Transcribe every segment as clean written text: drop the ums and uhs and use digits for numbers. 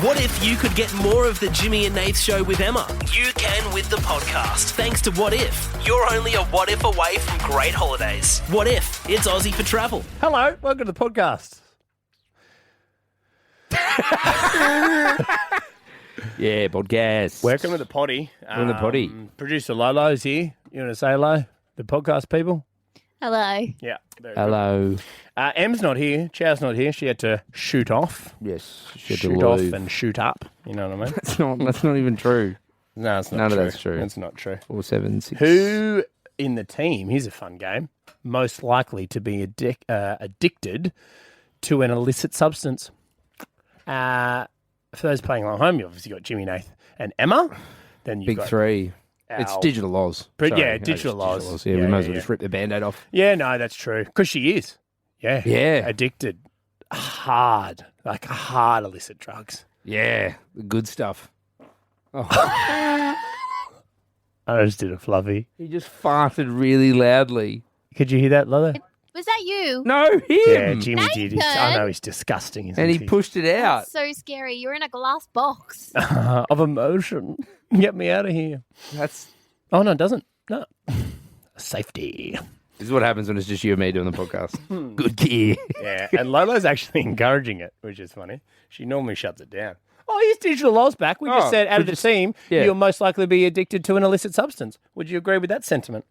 What if you could get more of the Jimmy and Nath Show with Emma? You can with the podcast. Thanks to What If. You're only a what if away from great holidays. What If? It's Aussie for travel. Hello, welcome to the podcast. Yeah, podcast. Welcome to the potty. We're in the potty. Producer Lolo's here. You want to say hello? The podcast people? Hello. Yeah. Very Hello. good. Em's not here. Chow's not here. She had to shoot off. Yes. Shoot off and shoot up. You know what I mean? That's not even true. No, it's not None true. of that's true. That's not true. 4, 7, 6. Who in the team, here's a fun game, most likely to be addicted to an illicit substance? For those playing along home, you've obviously got Jimmy Nath and Emma. Then you've Big got three. our- It's digital laws. But Sorry, yeah, no, digital just laws. Yeah, we Yeah, might as well yeah. just rip the Band-Aid off. Yeah, no, that's true. Because she is. Yeah. Yeah. Addicted. Hard. Like hard illicit drugs. Yeah, the good stuff. Oh. I just did a fluffy. He just farted really loudly. Could you hear that, Lolo? Was that you? No, him. Yeah, Jimmy did. Nathan! I know he's disgusting, isn't And he pushed it out. That's so scary. You're in a glass box. of emotion. Get me out of here. That's Oh, no, it doesn't. No. Safety. This is what happens when it's just you and me doing the podcast. Good gear. Yeah, and Lolo's actually encouraging it, which is funny. She normally shuts it down. Oh, here's Digital Laws back. We just Oh, said out we of the just- team, yeah. you'll most likely be addicted to an illicit substance. Would you agree with that sentiment?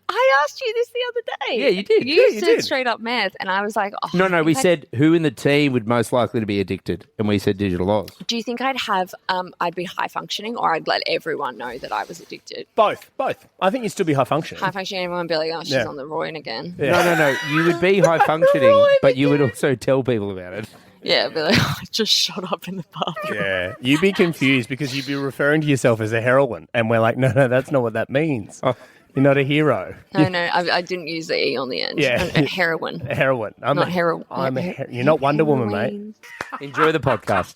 I asked you this the other day. Yeah, you did. You Yeah, you said did. straight up meth, and I was like, oh, No, I we think said who in the team would most likely to be addicted, and we said digital laws. do you think I'd have, I'd be high functioning, or I'd let everyone know that I was addicted? Both. I think you'd still be high functioning. High functioning, everyone would be like, oh, she's Yeah. on the Royan again. Yeah. No. You would be high functioning, but you would also tell people about it. Yeah, I'd be like, oh, I just shot up in the bathroom. Yeah, you'd be confused because you'd be referring to yourself as a heroine, and we're like, no, that's not what that means. Oh. You're not a hero. No, I didn't use the E on the end. Yeah. A heroin. A heroine. I'm Not a, hero- I'm a not her- You're not Wonder Woman, mate. Heroin. Enjoy the podcast.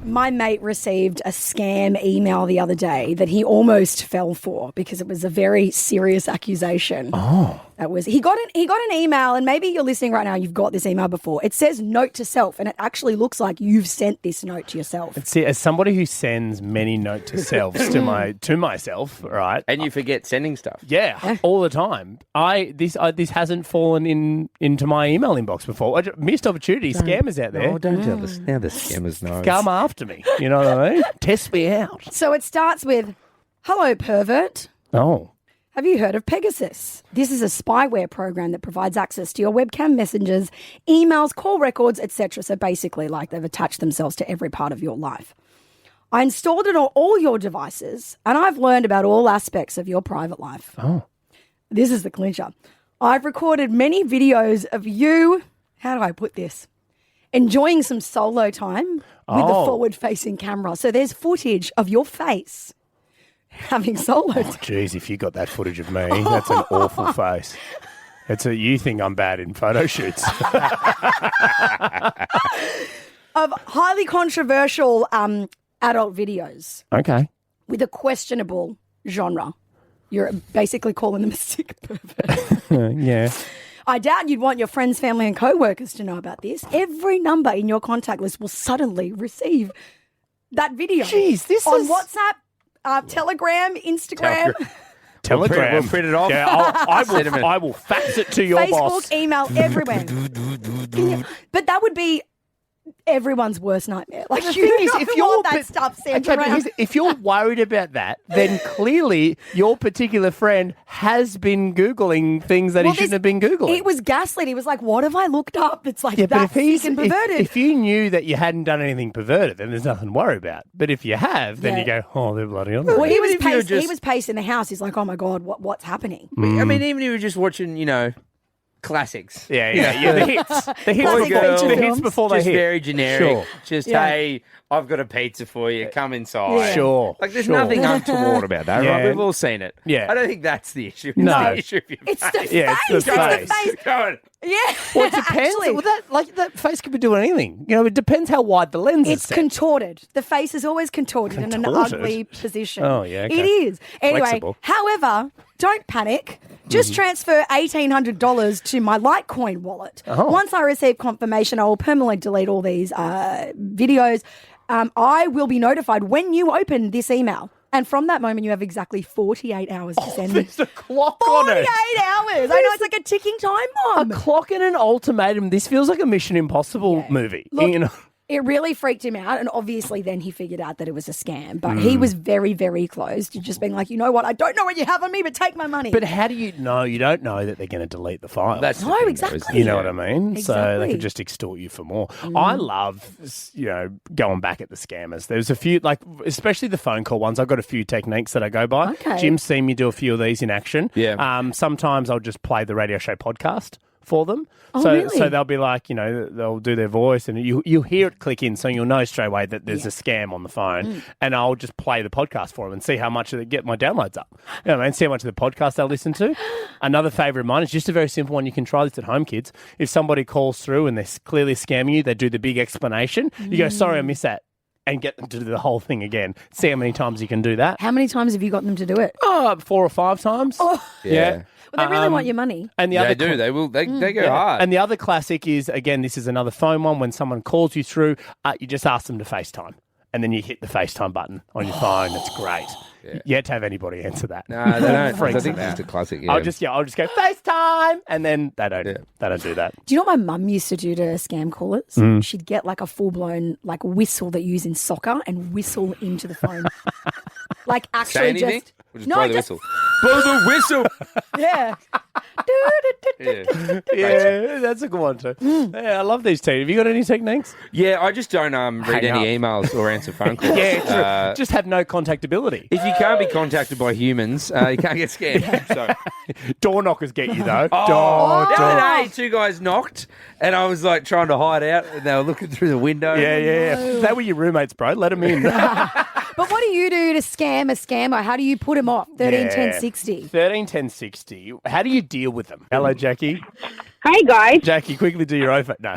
My mate received a scam email the other day that he almost fell for because it was a very serious accusation. Oh. That was he got an email, and maybe you're listening right now, you've got this email before. It says note to self, and it actually looks like you've sent this note to yourself. See, as somebody who sends many note to selves to myself, right? And you forget sending stuff. Yeah, all the time. This hasn't fallen into my email inbox before. Missed opportunity. Scammers out there. Oh, don't tell us. Now the scammers know. Come after me. You know what I mean? Test me out. So it starts with, "Hello, pervert. Oh. Have you heard of Pegasus? This is a spyware program that provides access to your webcam messages, emails, call records, etc. So basically, like they've attached themselves to every part of your life. I installed it on all your devices, and I've learned about all aspects of your private life. Oh. This is the clincher. I've recorded many videos of you, how do I put this? Enjoying some solo time with the Oh. forward-facing camera. So there's footage of your face having solo time. Jeez, if you got that footage of me, that's an awful face. You think I'm bad in photo shoots. Of highly controversial adult videos Okay. with a questionable genre. You're basically calling them a sick pervert. Yeah. I doubt you'd want your friends, family, and co-workers to know about this. Every number in your contact list will suddenly receive that video. Jeez, this on is- WhatsApp, Telegram, Instagram, Telegram. We'll print it off. Yeah, I will fax it to your Facebook, boss. email, everywhere. But that would be everyone's worst nightmare. Like, The you thing is, don't if you're want that stuff sent okay, but around. if you're worried about that, then clearly your particular friend has been Googling things that Well, he shouldn't have been Googling. It was gaslit. He was like, what have I looked up? It's like, yeah, but that's sick and perverted. if you knew that you hadn't done anything perverted, then there's nothing to worry about. But if you have, then Yeah. you go, oh, they're bloody on. well, he Even was, if you're he was pacing the house. He's like, oh my God, what's happening? I mean, even if you were just watching, classics. Yeah, the hits. The hits, Classic before, feature the hits films. before they Just hit. very generic. Sure. Just, Yeah. hey, I've got a pizza for you. Come inside. Yeah. Sure. Like, there's sure. nothing untoward about that, Yeah. right? We've all seen it. Yeah. I don't think that's the issue. It's No. the issue of your It's face. the Yeah, it's face. the It's face. the face. Go on. Yeah. Well, it depends. Actually, Well, that face could be doing anything. You know, it depends how wide the lens is. it's set. contorted. The face is always contorted in an Contorted? ugly position. Oh, yeah, okay. It is. Anyway, Flexible. however, don't panic. Just transfer $1,800 to my Litecoin wallet. Oh. Once I receive confirmation, I will permanently delete all these videos. I will be notified when you open this email. And from that moment, you have exactly 48 hours to send me. There's a clock on 48 it. hours. I know, it's like a ticking time bomb. A clock and an ultimatum. This feels like a Mission Impossible movie. Look, you know? It really freaked him out, and obviously then he figured out that it was a scam. But he was very, very close to just being like, you know what, I don't know what you have on me, but take my money. But how do you know? You don't know that they're going to delete the file. That's the No, thing, though, exactly. isn't it? You know what I mean? So they Exactly. could just extort you for more. I love, going back at the scammers. There's a few, like, especially the phone call ones. I've got a few techniques that I go by. Okay. Jim's seen me do a few of these in action. Yeah. Sometimes I'll just play the radio show podcast for them. Oh, so, really? so they'll be like, they'll do their voice and you hear it click in, so you'll know straight away that there's a scam on the phone. And I'll just play the podcast for them and see how much they get my downloads up. You know what I mean? See how much of the podcast they'll listen to. Another favourite of mine is just a very simple one. You can try this at home, kids. If somebody calls through and they're clearly scamming you, they do the big explanation. You go, sorry, I missed that. And get them to do the whole thing again. See how many times you can do that. How many times have you got them to do it? 4 or 5 times. Oh. Yeah. Well, they really want your money. And the They other do. They will. They go hard. And the other classic is, again, this is another phone one. When someone calls you through, you just ask them to FaceTime. And then you hit the FaceTime button on your phone. It's great. Yet to have anybody answer that. No, they don't. Freaks I think them it's out. a classic. Yeah. I'll just go FaceTime, and then they don't do that. Do you know what my mum used to do to scam callers? She'd get like a full-blown like whistle that you use in soccer and whistle into the phone. Like Say actually anything? just... Or just No, blow the just- whistle. Blow the whistle. Yeah. Yeah. Yeah, that's a good one too. Yeah, I love these teams. Have you got any techniques? Yeah, I just don't read Hang any emails or answer phone calls. Yeah, true. Just have no contactability. If you can't be contacted by humans, you can't get scammed. So. Door knockers get you though. The Door. other day, 2 guys knocked, and I was like trying to hide out, and they were looking through the window. Yeah. They were your roommates, bro. Let them in. But what do you do to scam a scammer? How do you put him off? 13, Yeah. 10, 60. 13, 10, 60. How do you deal with them? Hello, Jackie. Hey guys. Jackie, quickly do your oath. No.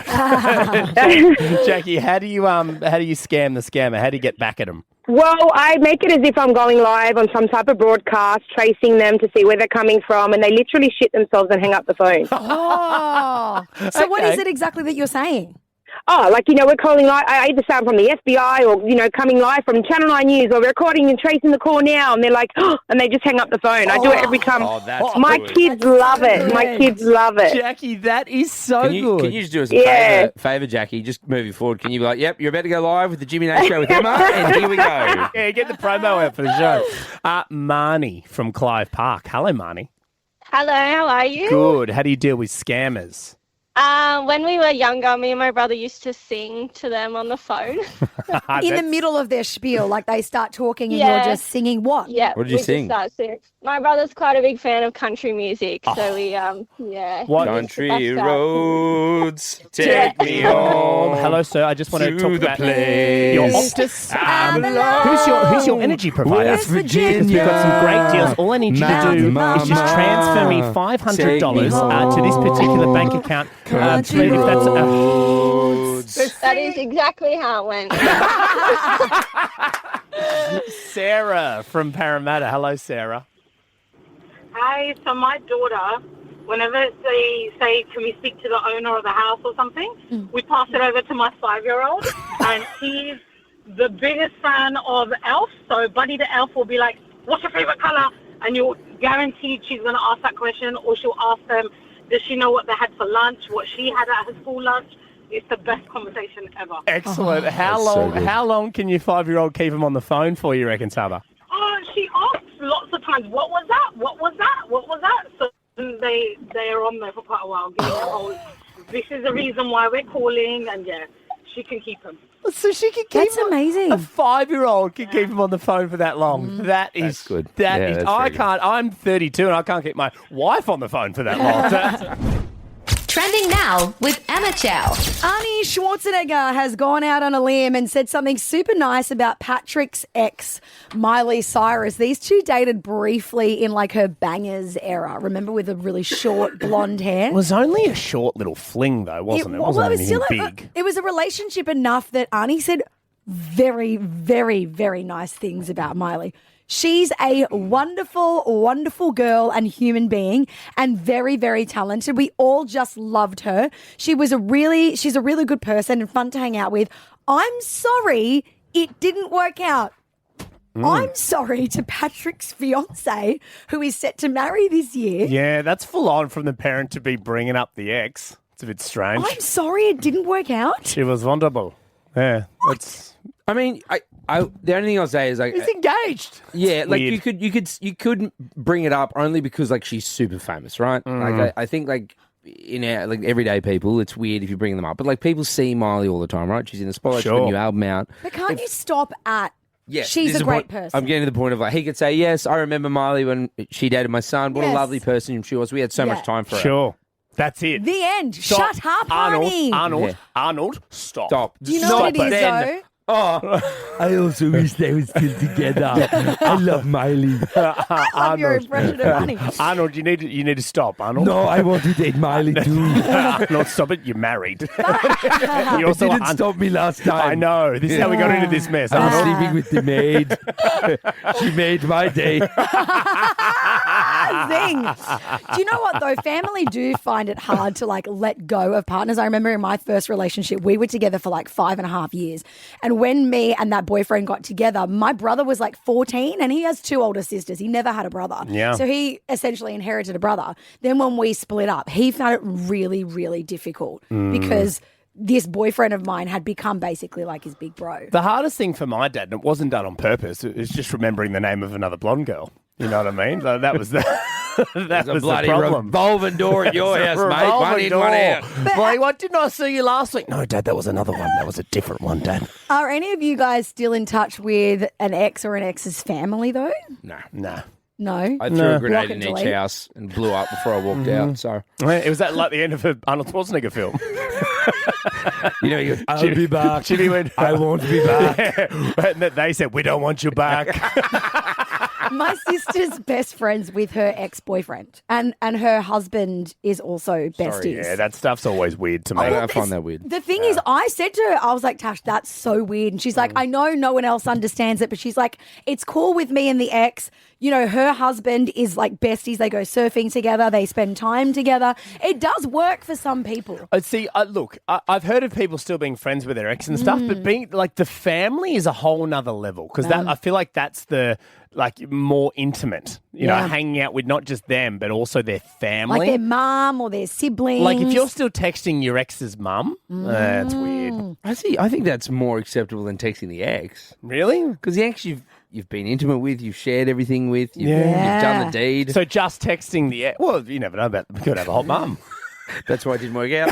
Jackie, how do you scam the scammer? How do you get back at them? Well, I make it as if I'm going live on some type of broadcast, tracing them to see where they're coming from, and they literally shit themselves and hang up the phone. Oh. So what Okay. is it exactly that you're saying? Oh, like, we're calling live. I either sound from the FBI or, coming live from Channel 9 News, or we're recording and tracing the call now, and they're like, oh, and they just hang up the phone. I do it every time. Oh, that's My good. kids love it. My good. kids love it. Jackie, that is so Can you good. just do us a Yeah. favour, Jackie? Just moving forward, can you be like, yep, you're about to go live with the Jimmy Nath Show with Emma, and here we go. Yeah, get the promo out for the show. Marnie from Clive Park. Hello, Marnie. Hello, how are you? Good. How do you deal with scammers? When we were younger, me and my brother used to sing to them on the phone. In the middle of their spiel, like they start talking and Yeah. you're just singing what? Yeah. What did you we sing? Just started singing. My brother's quite a big fan of country music, so we, What? Country That's that. roads, take me home. Hello, sir. I just want to To talk the about place your Optus. I'm Who's your energy provider? West Virginia. Because we've got some great deals. All I need you to do is just transfer me $500 to this particular bank account. Country Please, if that's roads. That is exactly how it went. Sarah from Parramatta. Hello, Sarah. Hi, so my daughter, whenever they say, can we speak to the owner of the house or something, we pass it over to my 5-year-old, and he's the biggest fan of Elf. So Buddy the Elf will be like, what's your favorite color? And you're guaranteed she's going to ask that question, or she'll ask them, does she know what they had for lunch, what she had at her school lunch? It's the best conversation ever. Excellent. How That's so long? good. How long can your 5-year-old keep him on the phone for? You reckon, Saba? She asks lots of times, what was that? What was that? What was that? So they're on there for quite a while. Giving the whole, this is the reason why we're calling, and yeah, she can keep him. So she can keep That's him- amazing. A 5-year-old can keep him on the phone for that long. That is That's good. That Yeah, is. that's I very good. can't. I'm 32 and I can't keep my wife on the phone for that long. That's- Trending now with Emma Chow. Arnie Schwarzenegger has gone out on a limb and said something super nice about Patrick's ex, Miley Cyrus. These two dated briefly in like her bangers era. Remember, with the really short blonde hair? It was only a short little fling, though, wasn't it? It wasn't anything big. It was a relationship enough that Arnie said very, very, very nice things about Miley. She's a wonderful, wonderful girl and human being and very, very talented. We all just loved her. She's a really good person and fun to hang out with. I'm sorry it didn't work out. I'm sorry to Patrick's fiance, who is set to marry this year. Yeah, that's full on from the parent to be bringing up the ex. It's a bit strange. I'm sorry it didn't work out. She was wonderful. Yeah, that's. I mean, the only thing I'll say is like He's engaged. Yeah, like Weird. you could bring it up only because like she's super famous, right? Like I think like in our like everyday people, it's weird if you bring them up, but like people see Miley all the time, right? She's in the spotlight, she's got a new album out. But can't you stop at Yes, she's this a is great what- person? I'm getting to the point of like he could say, yes, I remember Miley when she dated my son. What a Yes. lovely person she was. We had so much time for her. Sure. That's it. The end. Stop. Shut up, Arnold. honey. Arnold, stop. Stop. Do you know Stop what it is, then. though? Oh, I also wish they were still together. I love Miley. I love your impression of honey. Arnold, you need to stop, Arnold. No, I want to date Miley too. Arnold, stop it. You're married. You also didn't stop me last time. I know. This is how we got into this mess. I was Arnold. sleeping with the maid. She made my day. Zing. Do you know what though? Family do find it hard to like let go of partners. I remember in my first relationship, we were together for like 5.5 years. And when me and that boyfriend got together, my brother was like 14 and he has 2 older sisters. He never had a brother. Yeah. So he essentially inherited a brother. Then when we split up, he found it really, really difficult because this boyfriend of mine had become basically like his big bro. The hardest thing for my dad, and it wasn't done on purpose, it was just remembering the name of another blonde girl. You know what I mean? That was the that a was bloody the problem. revolving door at your house, mate. One in, one out. Boy, what didn't I see you last week? No, Dad, that was another one. That was a different one, Dad. Are any of you guys still in touch with an ex or an ex's family though? No. No. I threw No. a grenade Block in and each delete. house and blew up before I walked out. So It was that like the end of an Arnold Schwarzenegger film. you know, he goes, I'll be back. Jimmy went, I won't be back. Yeah. And they said, we don't want you back. My sister's best friends with her ex-boyfriend, and her husband is also besties. Sorry, yeah, that stuff's always weird to me. I find that weird. The thing is, I said to her, I was like, Tash, that's so weird. And she's like, I know no one else understands it, but she's like, it's cool with me and the ex. You know, her husband is like besties. They go surfing together. They spend time together. It does work for some people. See, look, I've heard of people still being friends with their ex and stuff, but being like the family is a whole nother level because that I feel like that's the like more intimate. You know, hanging out with not just them but also their family, Like their mum or their siblings. Like if you're still texting your ex's mum, that's weird. I think that's more acceptable than texting the ex. Really? Because the ex you've been intimate with, you've shared everything with, you've Yeah. done the deed. So just texting the ex. Well, you never know about. We could have a hot mum. That's why it didn't work out.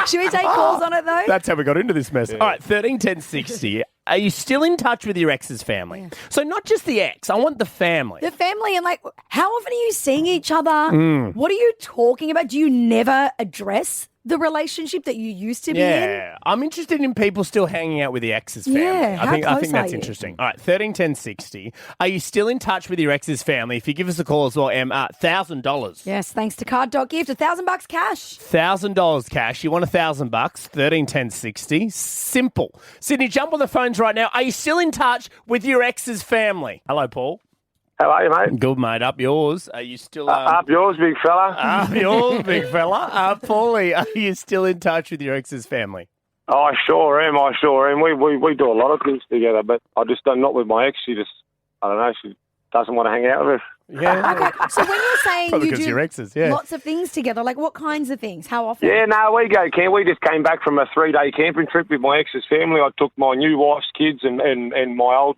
Should we take calls on it though? That's how we got into this mess. All right, 13 10 60. Are you still in touch with your ex's family? Yeah. So not just the ex. I want the family. The family, and like, how often are you seeing each other? What are you talking about? Do you never address the relationship that you used to be in? Yeah, I'm interested in people still hanging out with the ex's family. Yeah, how I think close that's are you? interesting. All right, 13 10 60. Are you still in touch with your ex's family? If you give us a call as well, $1,000. Yes, thanks to Card.gift, $1,000 cash. $1,000 cash. You want $1,000? 13 10 60. Simple. Sydney, jump on the phones right now. Are you still in touch with your ex's family? Hello, Paul. How are you, mate? Good, mate. Up yours. Are you still... Up yours, big fella. Up yours, big fella. Paulie, are you still in touch with your ex's family? I sure am. We do a lot of things together, but I just don't, not with my ex. She just, I don't know, she doesn't want to hang out with us. Yeah. Okay, so when you're saying Probably you 'cause do your exes, yeah. lots of things together, like what kinds of things? How often? Yeah, no, we go camp. We just came back from a 3-day camping trip with my ex's family. I took my new wife's kids and my old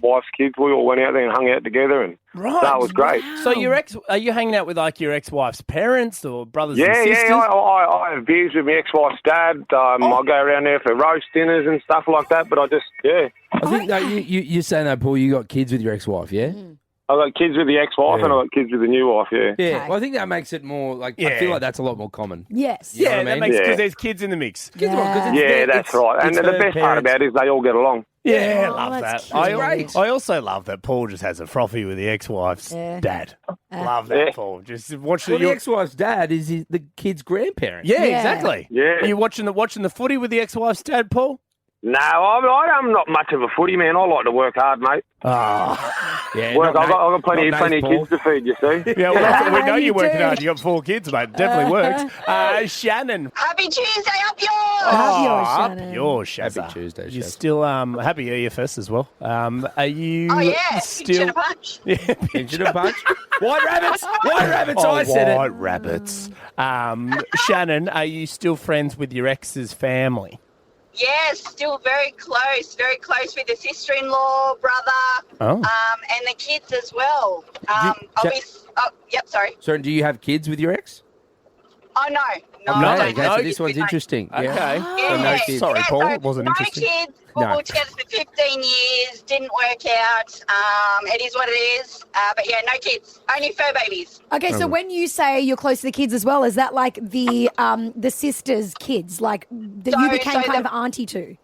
wife's kids. We all went out there and hung out together, and that was great. So your ex, are you hanging out with like your ex-wife's parents or brothers and Yeah, sisters? yeah. I have beers with my ex-wife's dad. I go around there for roast dinners and stuff like that. But I just, yeah. I think you're saying that, Paul, you got kids with your ex-wife, yeah? I've got kids with the ex-wife and I've got kids with the new wife, yeah. Yeah, Okay. well, I think that makes it more like, I feel like that's a lot more common. Yes. You know Yeah, what I that mean? makes because Yeah. there's kids in the mix. Yeah, that's right. And the best part about it is they all get along. Yeah, I Oh, love that's that. I, great. I also love that Paul just has a frothy with the ex-wife's dad. Love that, Yeah. Paul. Just watch Well, the your- ex-wife's dad is the kid's grandparent. Yeah, Yeah. exactly. Yeah. Are you watching the footy with the ex-wife's dad, Paul? No, I'm not much of a footy man. I like to work hard, mate. Yeah, Work. not I've got plenty of Paul. kids to feed, you see. Yeah, well, we know you you're working do. hard. You got 4 kids, mate. Definitely works. Shannon. Happy Tuesday, up yours! Up yours, up Shannon. yours, Shazza. Happy Tuesday, You're Shaz. still happy EFS as well. Are you Oh yeah, still? a punch. Engine a bunch. White rabbits. White rabbits. Oh, I said white it. rabbits. Shannon, are you still friends with your ex's family? Yes, still very close with the sister-in-law, brother, Oh. and the kids as well. Sorry. So, do you have kids with your ex? Oh no, No, I don't Okay, have so kids this one's with my- interesting. Okay. Yeah. So no kids. Sorry, Paul. so It wasn't no interesting. kids. We No. were together for 15 years. Didn't work out. It is what it is. But yeah, no kids. Only fur babies. Okay, so when you say you're close to the kids as well, is that like the sister's kids, like that you So- became so kind the- of auntie to?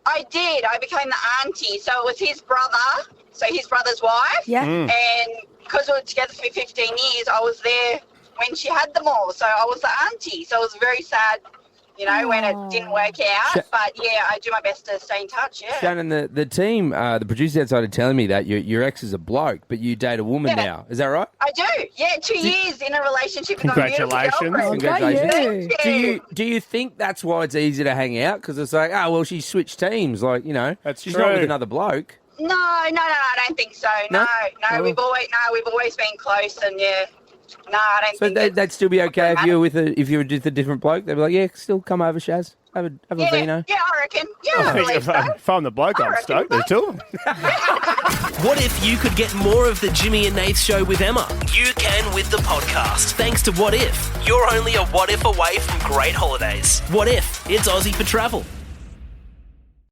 I did. I became the auntie. So it was his brother. So his brother's wife. Yeah. And because we were together for 15 years, I was there when she had them all. So I was the auntie. So it was very sad, when it didn't work out. But yeah, I do my best to stay in touch. Yeah. Shannon, the team, the producer outside are telling me that your ex is a bloke, but you date a woman Yeah. now. Is that right? I do. Yeah, 2 years in a relationship with a beautiful Congratulations. girlfriend. Congratulations. Thank you. Do you think that's why it's easy to hang out? Because it's like, she switched teams. Like, That's she's not true. with another bloke. No, I don't think so. No, Oh. we've always been close, and yeah, no, I don't So think it's- that'd still be okay if you were if you were with a different bloke. They'd be like, yeah, still come over, Shaz. Have a vino. Yeah, I reckon. Yeah, I believe so. If I'm the bloke, I'm stoked. There's 2 of them. What if you could get more of the Jimmy and Nath Show with Emma? You can with the podcast. Thanks to What If. You're only a what if away from great holidays. What if? It's Aussie for travel.